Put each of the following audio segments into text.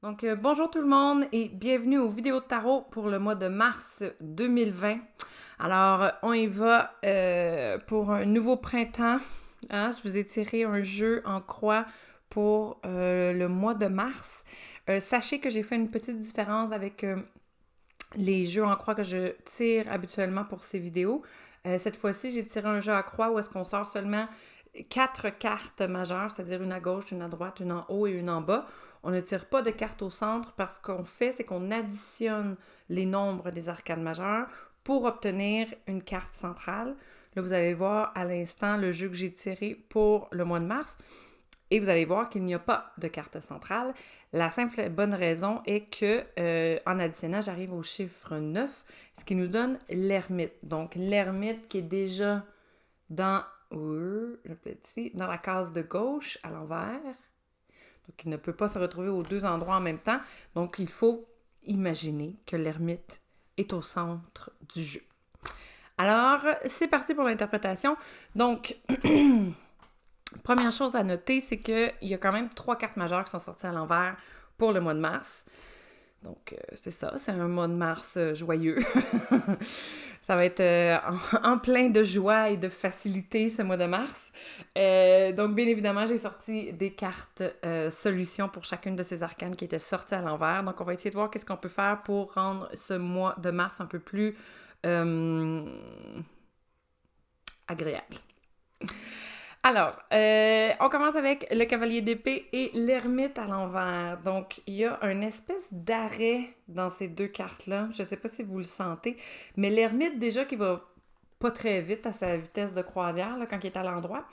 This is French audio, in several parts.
Bonjour tout le monde et bienvenue aux vidéos de tarot pour le mois de mars 2020. Alors, on y va pour un nouveau printemps. Hein? Je vous ai tiré un jeu en croix pour le mois de mars. Sachez que j'ai fait une petite différence avec les jeux en croix que je tire habituellement pour ces vidéos. Cette fois-ci, j'ai tiré un jeu à croix où est-ce qu'on sort seulement 4 cartes majeures, c'est-à-dire une à gauche, une à droite, une en haut et une en bas. On ne tire pas de cartes au centre parce qu'on fait, c'est qu'on additionne les nombres des arcanes majeures pour obtenir une carte centrale. Là, vous allez voir à l'instant le jeu que j'ai tiré pour le mois de mars. Et vous allez voir qu'il n'y a pas de carte centrale. La simple et bonne raison est que, en additionnant, j'arrive au chiffre 9, ce qui nous donne l'ermite. Donc, l'ermite qui est déjà dans, dans la case de gauche à l'envers. Donc, il ne peut pas se retrouver aux deux endroits en même temps. Donc, il faut imaginer que l'ermite est au centre du jeu. Alors, c'est parti pour l'interprétation. Donc, première chose à noter, c'est qu'il y a quand même 3 cartes majeures qui sont sorties à l'envers pour le mois de mars. Donc, c'est ça, c'est un mois de mars joyeux. Ça va être en plein de joie et de facilité ce mois de mars. Donc, bien évidemment, j'ai sorti des cartes solutions pour chacune de ces arcanes qui étaient sorties à l'envers. Donc, on va essayer de voir qu'est-ce qu'on peut faire pour rendre ce mois de mars un peu plus agréable. Alors, on commence avec le cavalier d'épée et l'ermite à l'envers. Donc, il y a une espèce d'arrêt dans ces deux cartes-là. Je ne sais pas si vous le sentez, mais l'ermite, déjà, qui va pas très vite à sa vitesse de croisière, là, quand il est à l'endroit.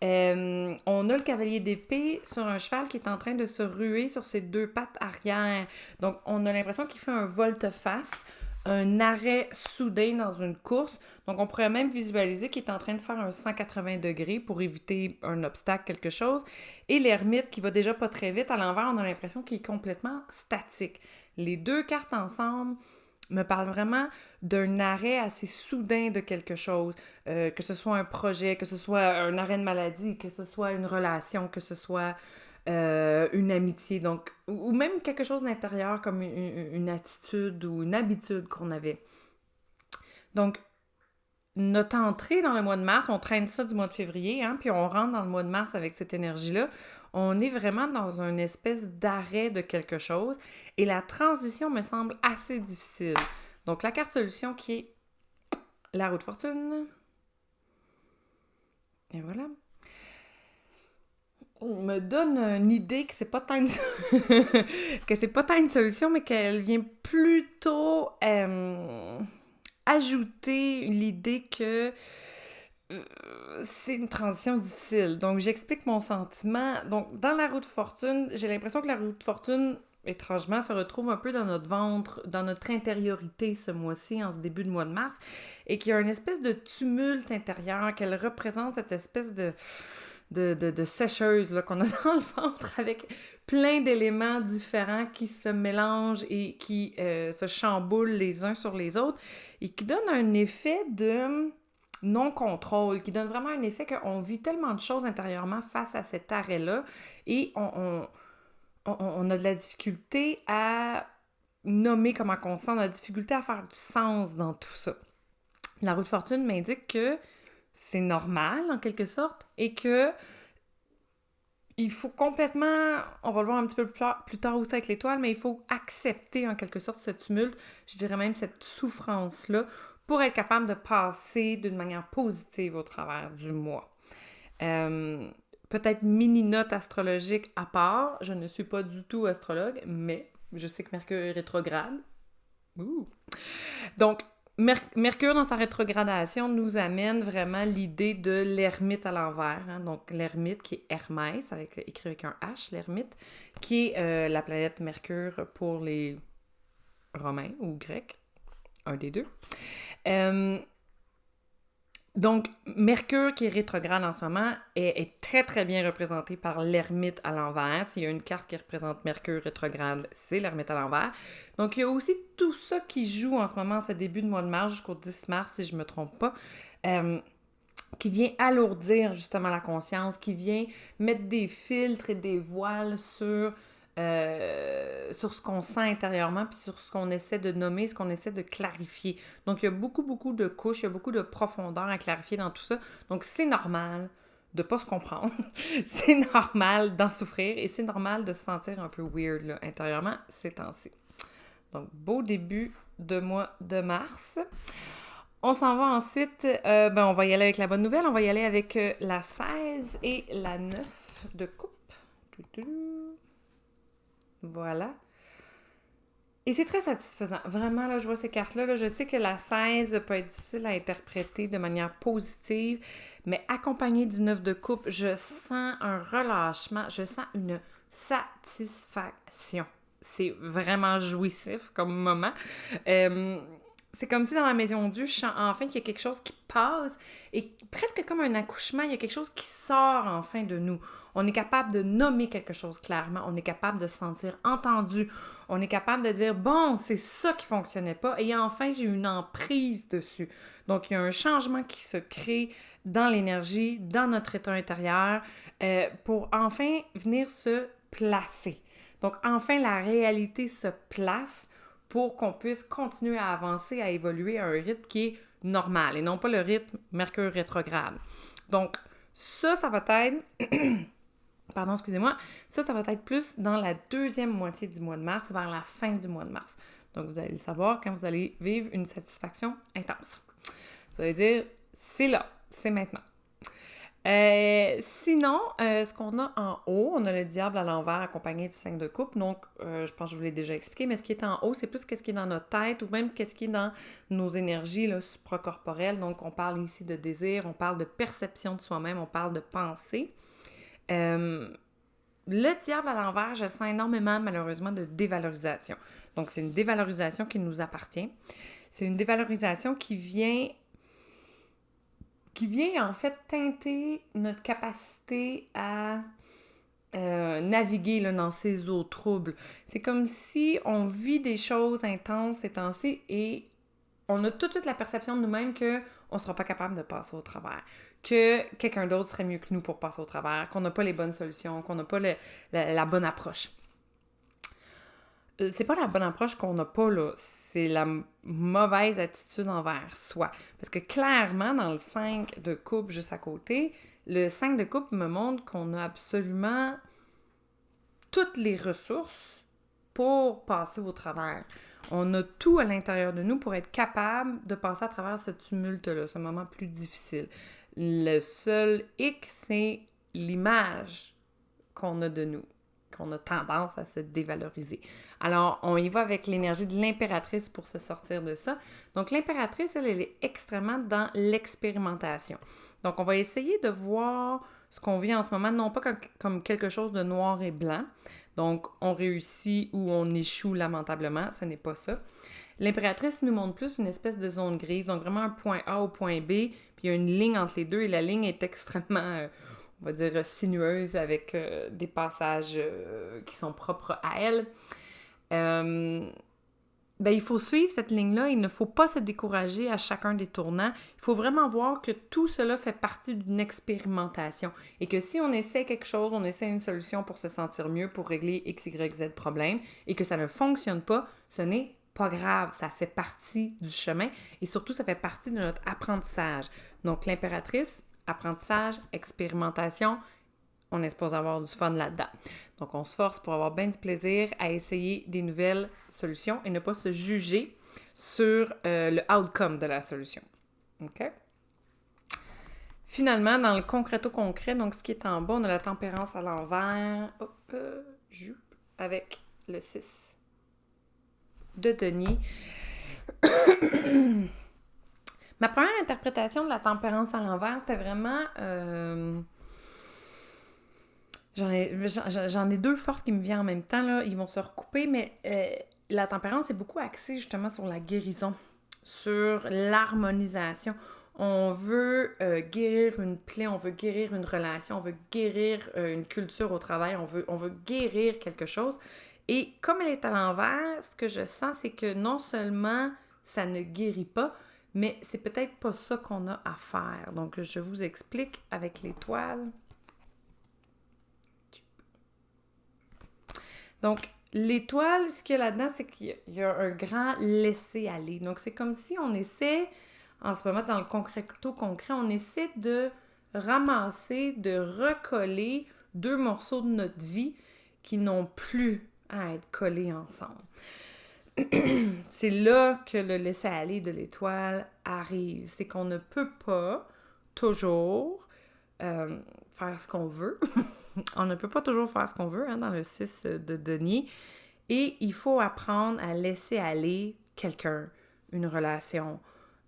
On a le cavalier d'épée sur un cheval qui est en train de se ruer sur ses deux pattes arrière. Donc, on a l'impression qu'il fait un volte-face, un arrêt soudain dans une course. Donc, on pourrait même visualiser qu'il est en train de faire un 180 degrés pour éviter un obstacle, quelque chose. Et l'ermite qui va déjà pas très vite, à l'envers, on a l'impression qu'il est complètement statique. Les deux cartes ensemble me parlent vraiment d'un arrêt assez soudain de quelque chose, que ce soit un projet, que ce soit un arrêt de maladie, que ce soit une relation, que ce soit une amitié, donc, ou même quelque chose d'intérieur comme une attitude ou une habitude qu'on avait. Donc, notre entrée dans le mois de mars, on traîne ça du mois de février, hein, puis on rentre dans le mois de mars avec cette énergie-là. On est vraiment dans une espèce d'arrêt de quelque chose et la transition me semble assez difficile. Donc, la carte solution qui est la roue de fortune. Et voilà. On me donne une idée que c'est pas tant une... que c'est pas tant une solution, mais qu'elle vient plutôt ajouter l'idée que c'est une transition difficile. Donc, j'explique mon sentiment. Donc, dans la roue de fortune, j'ai l'impression que la roue de fortune, étrangement, se retrouve un peu dans notre ventre, dans notre intériorité ce mois-ci, en ce début de mois de mars, et qu'il y a une espèce de tumulte intérieur, qu'elle représente cette espèce de sécheuse là, qu'on a dans le ventre avec plein d'éléments différents qui se mélangent et qui se chamboulent les uns sur les autres et qui donnent un effet de non-contrôle, qui donne vraiment un effet qu'on vit tellement de choses intérieurement face à cet arrêt-là et on a de la difficulté à nommer comment on se sent, on a de la difficulté à faire du sens dans tout ça. La roue de fortune m'indique que c'est normal, en quelque sorte, et que il faut complètement, on va le voir un petit peu plus tard aussi avec l'étoile, mais il faut accepter, en quelque sorte, ce tumulte, je dirais même cette souffrance-là, pour être capable de passer d'une manière positive au travers du mois. Peut-être mini-note astrologique à part, je ne suis pas du tout astrologue, mais je sais que Mercure est rétrograde. Ouh. Donc, Mercure, dans sa rétrogradation, nous amène vraiment l'idée de l'ermite à l'envers. Hein? Donc, l'ermite qui est Hermès, écrit avec un H, l'ermite, qui est la planète Mercure pour les Romains ou Grecs, un des deux. Donc, Mercure, qui est rétrograde en ce moment, est très, très bien représenté par l'ermite à l'envers. S'il y a une carte qui représente Mercure rétrograde, c'est l'ermite à l'envers. Donc, il y a aussi tout ça qui joue en ce moment, ce début de mois de mars jusqu'au 10 mars, si je ne me trompe pas, qui vient alourdir justement la conscience, qui vient mettre des filtres et des voiles sur sur ce qu'on sent intérieurement, puis sur ce qu'on essaie de nommer, ce qu'on essaie de clarifier. Donc, il y a beaucoup, beaucoup de couches, il y a beaucoup de profondeur à clarifier dans tout ça. Donc, c'est normal de pas se comprendre. C'est normal d'en souffrir et c'est normal de se sentir un peu weird là, intérieurement ces temps-ci. Donc, beau début de mois de mars. On s'en va ensuite, on va y aller avec la bonne nouvelle, on va y aller avec la 16 et la 9 de coupe. Voilà. Et c'est très satisfaisant. Vraiment, là, je vois ces cartes-là. Là, je sais que la 16 peut être difficile à interpréter de manière positive, mais accompagnée du 9 de coupe, je sens un relâchement, je sens une satisfaction. C'est vraiment jouissif comme moment. C'est comme si dans la maison de Dieu, je sens enfin qu'il y a quelque chose qui passe et presque comme un accouchement, il y a quelque chose qui sort enfin de nous. On est capable de nommer quelque chose clairement, on est capable de se sentir entendu, on est capable de dire « bon, c'est ça qui fonctionnait pas » et enfin j'ai une emprise dessus. Donc il y a un changement qui se crée dans l'énergie, dans notre état intérieur pour enfin venir se placer. Donc enfin la réalité se place pour qu'on puisse continuer à avancer, à évoluer à un rythme qui est normal et non pas le rythme Mercure rétrograde. Donc, ça va être... Pardon, excusez-moi. Ça va être plus dans la deuxième moitié du mois de mars, vers la fin du mois de mars. Donc, vous allez le savoir quand vous allez vivre une satisfaction intense. Vous allez dire, c'est là, c'est maintenant. Sinon, ce qu'on a en haut, on a le diable à l'envers accompagné du 5 de coupe. Donc, je pense que je vous l'ai déjà expliqué, mais ce qui est en haut, c'est plus qu'est-ce qui est dans notre tête ou même qu'est-ce qui est dans nos énergies là, supracorporelles. Donc, on parle ici de désir, on parle de perception de soi-même, on parle de pensée. Le diable à l'envers, je sens énormément, malheureusement, de dévalorisation. Donc, c'est une dévalorisation qui nous appartient. C'est une dévalorisation qui vient en fait teinter notre capacité à naviguer là, dans ces eaux troubles. C'est comme si on vit des choses intenses ces temps-ci et on a tout de suite la perception de nous-mêmes qu'on ne sera pas capable de passer au travers, que quelqu'un d'autre serait mieux que nous pour passer au travers, qu'on n'a pas les bonnes solutions, qu'on n'a pas la bonne approche. C'est pas la bonne approche qu'on n'a pas, là. C'est la mauvaise attitude envers soi. Parce que clairement, dans le 5 de coupe juste à côté, le 5 de coupe me montre qu'on a absolument toutes les ressources pour passer au travers. On a tout à l'intérieur de nous pour être capable de passer à travers ce tumulte-là, ce moment plus difficile. Le seul hic, c'est l'image qu'on a de nous, qu'on a tendance à se dévaloriser. Alors, on y va avec l'énergie de l'impératrice pour se sortir de ça. Donc, l'impératrice, elle est extrêmement dans l'expérimentation. Donc, on va essayer de voir ce qu'on vit en ce moment, non pas comme quelque chose de noir et blanc. Donc, on réussit ou on échoue lamentablement. Ce n'est pas ça. L'impératrice nous montre plus une espèce de zone grise. Donc, vraiment un point A au point B. Puis, il y a une ligne entre les deux et la ligne est extrêmement... on va dire, sinueuse avec des passages qui sont propres à elle. Il faut suivre cette ligne-là. Il ne faut pas se décourager à chacun des tournants. Il faut vraiment voir que tout cela fait partie d'une expérimentation et que si on essaie quelque chose, on essaie une solution pour se sentir mieux, pour régler X, Y, Z problème et que ça ne fonctionne pas, ce n'est pas grave. Ça fait partie du chemin et surtout, ça fait partie de notre apprentissage. Donc, l'impératrice... apprentissage, expérimentation, on est supposé avoir du fun là-dedans. Donc, on se force pour avoir bien du plaisir à essayer des nouvelles solutions et ne pas se juger sur le outcome de la solution. OK? Finalement, dans le concret, donc ce qui est en bas, on a la tempérance à l'envers, avec le 6 de denier. Ma première interprétation de la tempérance à l'envers, c'était vraiment... J'en ai deux forces qui me viennent en même temps, là. Ils vont se recouper, mais la tempérance est beaucoup axée justement sur la guérison, sur l'harmonisation. On veut guérir une plaie, on veut guérir une relation, on veut guérir une culture au travail, on veut guérir quelque chose. Et comme elle est à l'envers, ce que je sens, c'est que non seulement ça ne guérit pas, mais c'est peut-être pas ça qu'on a à faire. Donc, je vous explique avec l'étoile. Donc, l'étoile, ce qu'il y a là-dedans, c'est qu'il y a un grand laisser-aller. Donc, c'est comme si on essaie, en ce moment, dans le concret, plutôt concret, on essaie de ramasser, de recoller 2 morceaux de notre vie qui n'ont plus à être collés ensemble. C'est là que le laisser-aller de l'étoile arrive. C'est qu'on ne peut pas toujours faire ce qu'on veut. On ne peut pas toujours faire ce qu'on veut dans le 6 de denier. Et il faut apprendre à laisser aller quelqu'un, une relation,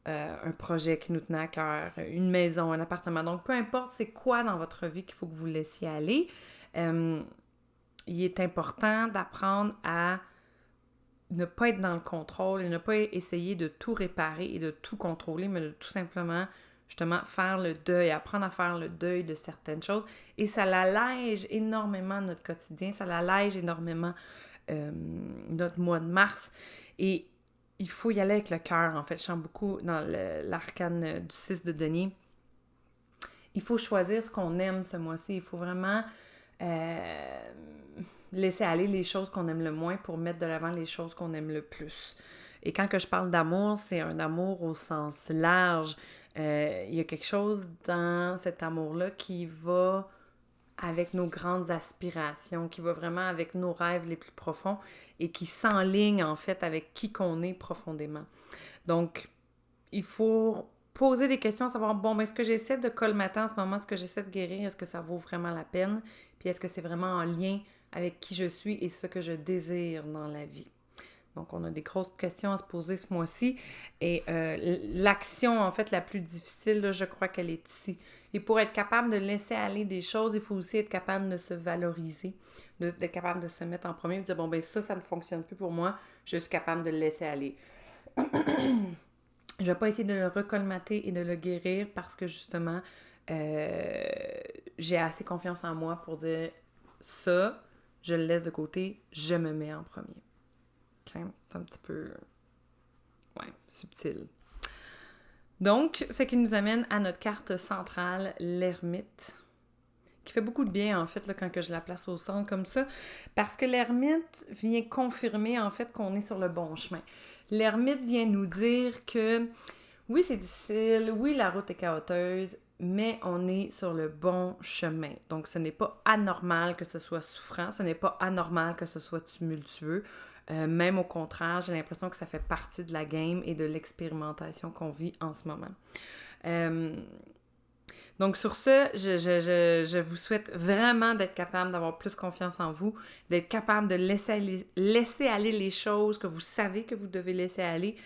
un projet qui nous tenait à cœur, une maison, un appartement. Donc, peu importe c'est quoi dans votre vie qu'il faut que vous laissiez aller, il est important d'apprendre à ne pas être dans le contrôle et ne pas essayer de tout réparer et de tout contrôler, mais de tout simplement, justement, faire le deuil, apprendre à faire le deuil de certaines choses. Et ça l'allège énormément notre quotidien, ça l'allège énormément notre mois de mars. Et il faut y aller avec le cœur, en fait. Je sens beaucoup dans l'arcane du 6 de denier. Il faut choisir ce qu'on aime ce mois-ci. Il faut vraiment laisser aller les choses qu'on aime le moins pour mettre de l'avant les choses qu'on aime le plus. Et quand que je parle d'amour, c'est un amour au sens large. Il y a quelque chose dans cet amour-là qui va avec nos grandes aspirations, qui va vraiment avec nos rêves les plus profonds et qui s'enligne en fait avec qui qu'on est profondément. Donc, il faut poser des questions, savoir, bon, est-ce que j'essaie de colmater en ce moment, est-ce que j'essaie de guérir, est-ce que ça vaut vraiment la peine, puis est-ce que c'est vraiment en lien avec qui je suis et ce que je désire dans la vie. Donc, on a des grosses questions à se poser ce mois-ci. Et l'action, en fait, la plus difficile, là, je crois qu'elle est ici. Et pour être capable de laisser aller des choses, il faut aussi être capable de se valoriser, d'être capable de se mettre en premier et de dire, bon, ben ça ne fonctionne plus pour moi, je suis capable de le laisser aller. Je ne vais pas essayer de le recolmater et de le guérir parce que, justement, j'ai assez confiance en moi pour dire, ça, je le laisse de côté, je me mets en premier. Okay? C'est un petit peu, subtil. Donc, ce qui nous amène à notre carte centrale, l'ermite, qui fait beaucoup de bien, en fait, là, quand que je la place au centre comme ça, parce que l'ermite vient confirmer, en fait, qu'on est sur le bon chemin. L'ermite vient nous dire que, oui, c'est difficile, oui, la route est chaotique, mais on est sur le bon chemin. Donc, ce n'est pas anormal que ce soit souffrant, ce n'est pas anormal que ce soit tumultueux. Même au contraire, j'ai l'impression que ça fait partie de la game et de l'expérimentation qu'on vit en ce moment. Donc sur ce, je vous souhaite vraiment d'être capable d'avoir plus confiance en vous, d'être capable de laisser aller les choses que vous savez que vous devez laisser aller.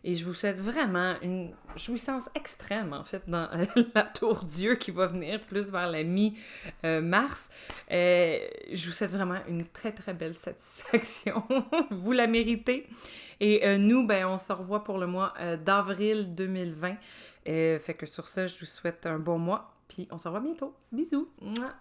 Et je vous souhaite vraiment une jouissance extrême, en fait, dans la tour Dieu qui va venir plus vers la mi-mars. Je vous souhaite vraiment une très, très belle satisfaction. Vous la méritez. Et nous, ben, on se revoit pour le mois d'avril 2020. Fait que sur ça, je vous souhaite un bon mois. Puis on se revoit bientôt. Bisous! Mouah.